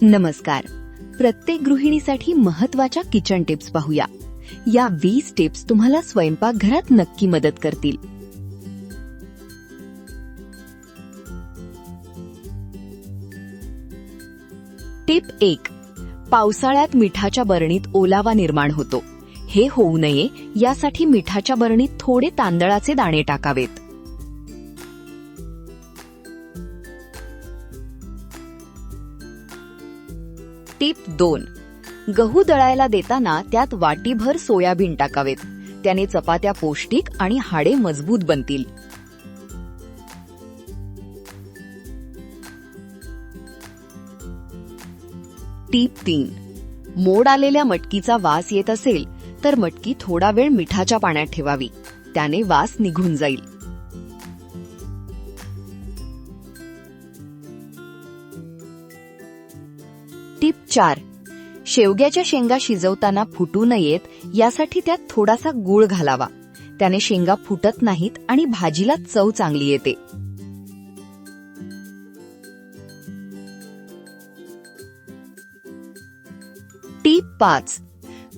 नमस्कार. प्रत्येक गृहिणीसाठी महत्त्वाच्या किचन टिप्स पाहूया. या 20 टिप्स तुम्हाला स्वयंपाकघरात नक्की मदत करतील. टिप 1. पावसाळ्यात मिठाच्या बरणीत ओलावा निर्माण होतो. हे होऊ नये यासाठी मिठाच्या बरणीत थोडे तांदळाचे दाणे टाकावेत. टिप 2. गहू दळायला देताना त्यात वाटीभर सोयाबीन टाकावेत. त्याने चपात्या पौष्टिक आणि हाडे मजबूत बनतील. टिप 3. मोड आलेल्या मटकीचा वास येत असेल तर मटकी थोडा वेळ मिठाच्या पाण्यात ठेवावी. त्याने वास निघून जाईल. टिप 4. शेवग्याच्या शेंगा शिजवताना फुटू नयेत यासाठी त्यात थोडासा गूळ घालावा. त्याने शेंगा फुटत नाहीत आणि भाजीला चव चांगली येते. टिप 5.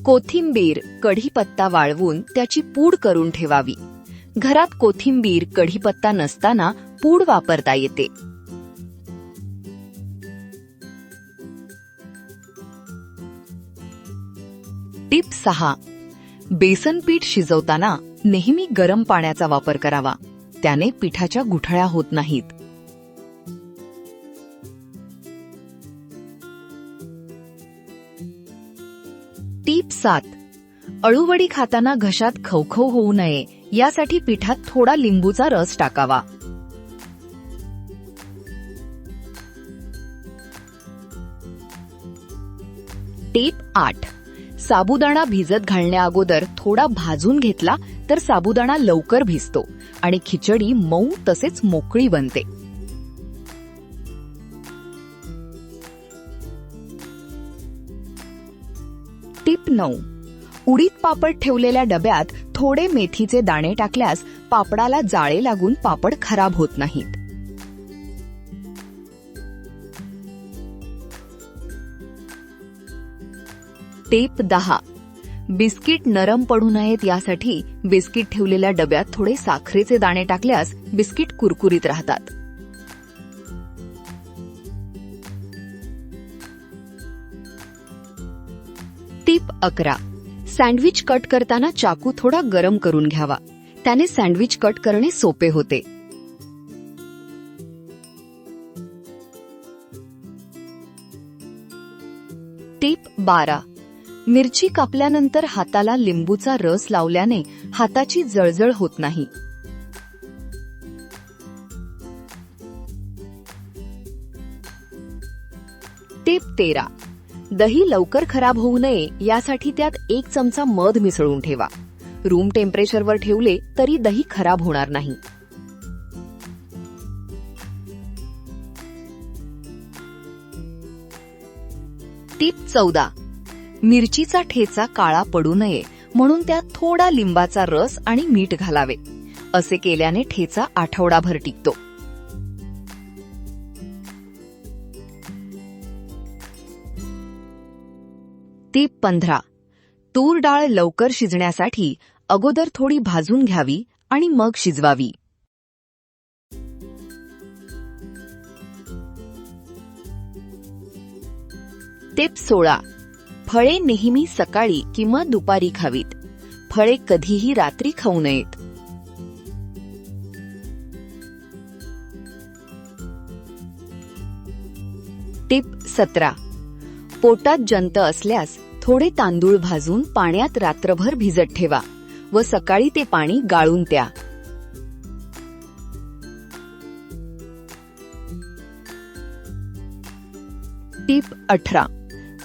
कोथिंबीर, कढीपत्ता वाळवून त्याची पूड करून ठेवावी. घरात कोथिंबीर, कढीपत्ता नसताना पूड वापरता येते. टिप 6. बेसन पीठ शिजवताना नेहमी गरम पाण्याचा वापर करावा. त्याने पिठाच्या गुठळ्या होत नाहीत. टिप 7. अळूवडी खाताना घशात खवखव होऊ नये यासाठी पिठात थोडा लिंबूचा रस टाकावा. टिप 8. साबुदाणा भिजत घालण्या अगोदर थोडा भाजून घेतला तर साबुदाणा लवकर भिजतो आणि खिचडी मऊ तसेच मोकळी बनते. टिप 9. उडीद पापड ठेवलेल्या डब्यात थोडे मेथीचे दाणे टाकल्यास पापडाला जाळे लागून पापड खराब होत नाहीत. टिप 10. बिस्किट नरम पडू नयेत यासाठी बिस्किट ठेवलेल्या डब्यात थोडे साखरेचे दाणे टाकल्यास बिस्किट कुरकुरीत राहतात. टिप 11. सँडविच कट करताना चाकू थोडा गरम करून घ्यावा. त्याने सँडविच कट करणे सोपे होते. टिप 12. मिरची कापल्यानंतर हाताला लिंबूचा रस लावल्याने हाताची जळजळ होत नाही. टिप 13. दही लवकर खराब होऊ नये यासाठी त्यात 1 चमचा मध मिसळून ठेवा. रूम टेम्परेचरवर ठेवले तरी दही खराब होणार नाही. टिप 14. मिरचीचा ठेचा काळा पडू नये म्हणून त्यात थोडा लिंबाचा रस आणि मीठ घालावे. असे केल्याने ठेचा आठवडाभर टिकतो. टिप 15. तूर डाळ लवकर शिजण्यासाठी अगोदर थोडी भाजून घ्यावी आणि मग शिजवावी. टिप 16. फळे नेहमी सकाळी किंवा दुपारी खावीत. फळे कधीही रात्री खाऊ नयेत. टिप 17. पोटात जंत असल्यास थोडे तांदूळ भाजून पाण्यात रात्रभर भिजत ठेवा व सकाळी ते पाणी गाळून प्या. टिप 18.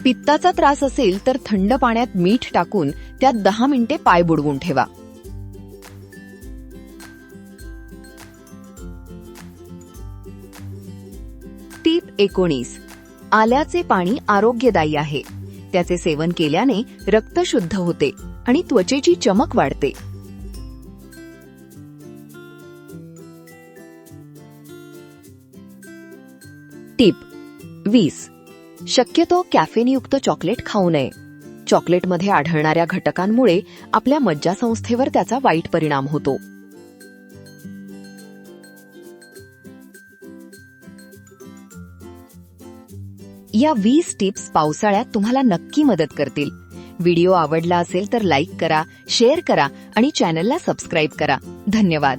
पित्ताचा त्रास असेल तर थंड पाण्यात मीठ टाकून त्यात 10 मिनिटे पाय बुडवून ठेवा. टिप 19. आल्याचे पाणी आरोग्यदायी आहे. त्याचे सेवन केल्याने रक्त शुद्ध होते आणि त्वचेची चमक वाढते. टिप 20. शक्यतो कॅफेनयुक्त चॉकलेट खाऊ नये. चॉकलेटमध्ये आढळणाऱ्या घटकांमुळे आपल्या मज्जासंस्थेवर त्याचा वाईट परिणाम होतो. या 20 टिप्स पावसाळ्यात तुम्हाला नक्की मदत करतील. व्हिडिओ आवडला असेल तर लाईक करा, शेअर करा आणि चॅनलला सबस्क्राईब करा. धन्यवाद.